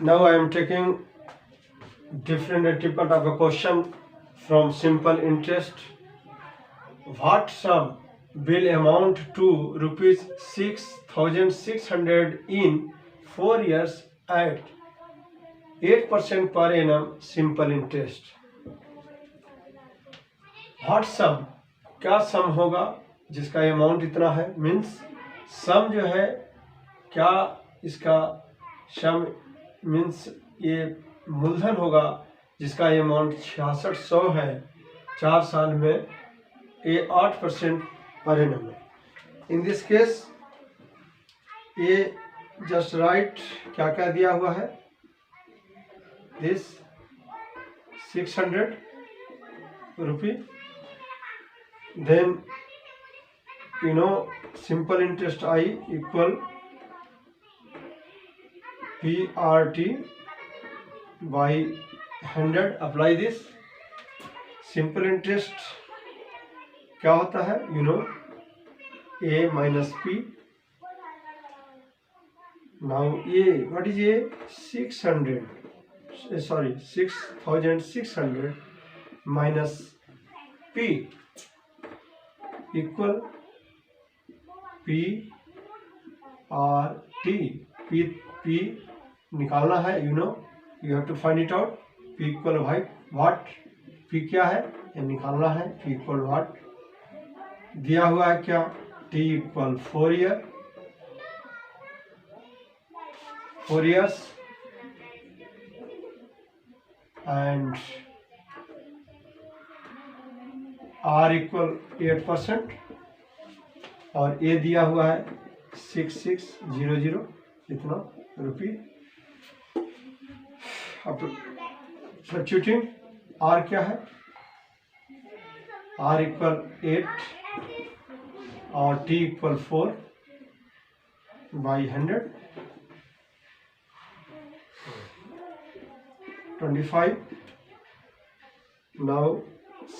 Now I am taking different type of a question from simple interest. What sum will amount to rupees 6,600 in 4 years at 8% per annum simple interest? What sum, क्या सम होगा जिसका amount इतना है, means सम जो है क्या इसका सम means ये मूलधन होगा जिसका अमाउंट 6600 है 4 साल में, ये 8% पर एनम है। इन दिस केस ये जस्ट राइट क्या क्या दिया हुआ है, this 600 rupee, then you know simple interest I equal PRT by 100. apply this simple interest क्या होता है, you know A minus P. now A, what is A? 6,600 minus P equal PRT. P निकालना है, you know you have to find it out. P equal what? P क्या है ये निकालना है। P equal what दिया हुआ है क्या, T equal 4 years and R equal 8% और A दिया हुआ है 6600 इतना रुपी। अब सब्स्टिट्यूटिंग R क्या है, R इक्वल 8 और T इक्वल 4 बाई 100 25। नाउ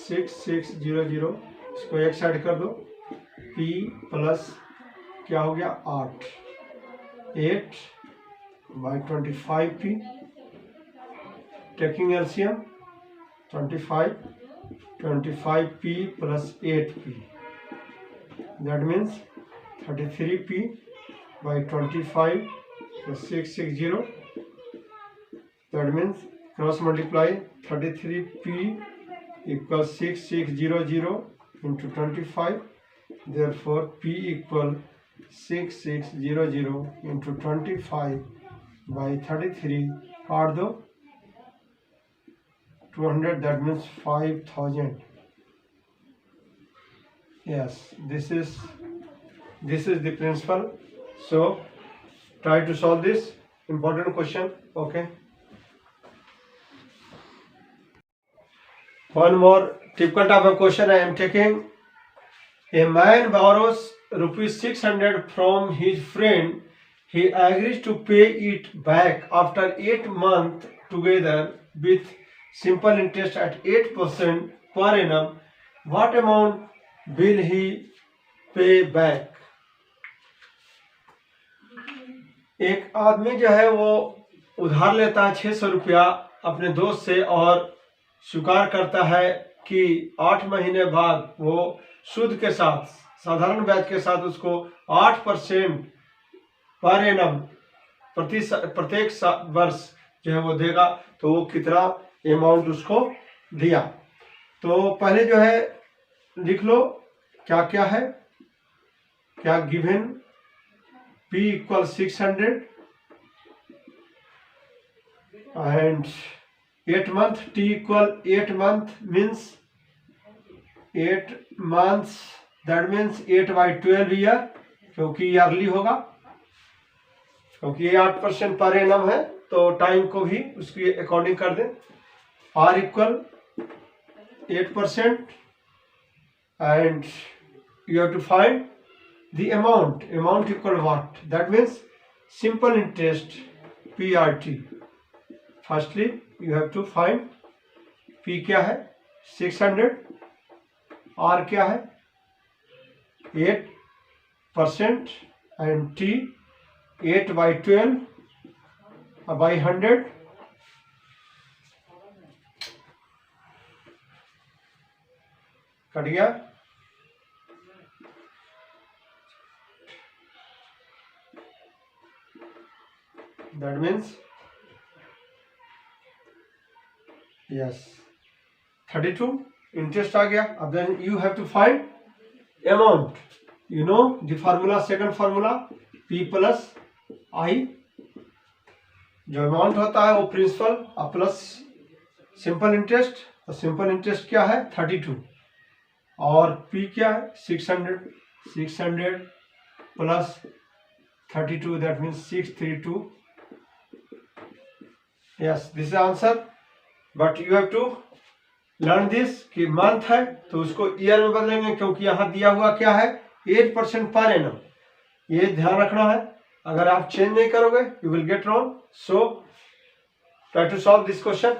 6600 इसको एक साइड कर दो, P प्लस क्या हो गया 8 by 25P, taking LCM 25P plus 8P, that means 33P by 25 660, that means cross multiply 33P equal 6600 into 25, therefore P equal 6600 into 25 by 33, काट दो 200, that means 5000. yes, this is the principle. So try to solve this important question. okay, one more typical type of question I am taking. A man borrows rupees 600 from his friend. He agrees to pay it back after 8 months together with simple interest at 8% per annum. What amount will he pay back? एक आदमी जो है वो उधार लेता है 600 रुपया अपने दोस्त से और स्वीकार करता है कि 8 महीने बाद वो सूद के साथ, साधारण ब्याज के साथ उसको 8% पर एनम प्रत्येक वर्ष जो है वो देगा। तो वो कितना अमाउंट उसको दिया, तो पहले जो है लिख लो क्या क्या है, क्या given P equal 600 and 8 month, T equal 8 month means 8 months, that means 8 by 12 year, क्योंकि ईयरली होगा, क्योंकि ये 8% पर एनम है तो टाइम को भी उसकी अकॉर्डिंग कर दें। R equal 8% and you have to find the amount equal what, that means simple interest PRT. firstly you have to find P क्या है 600, R क्या है 8% and T 8 by 12 by 100 cut गया, दैट मीन्स यस 32 इंटरेस्ट आ गया। अब then you have to find amount, you know the formula, second formula P plus I, जो amount होता है वो प्रिंसिपल और प्लस सिंपल इंटरेस्ट, तो सिंपल इंटरेस्ट क्या है 32 और P क्या है 600 plus 32 that means 632। Yes this is answer, but you have to learn this कि मंथ है तो उसको ईयर में बदलेंगे, क्योंकि यहाँ दिया हुआ क्या है 8% पर एनम, ये ध्यान रखना है। अगर आप चेंज नहीं करोगे you will get wrong. So try to solve this question.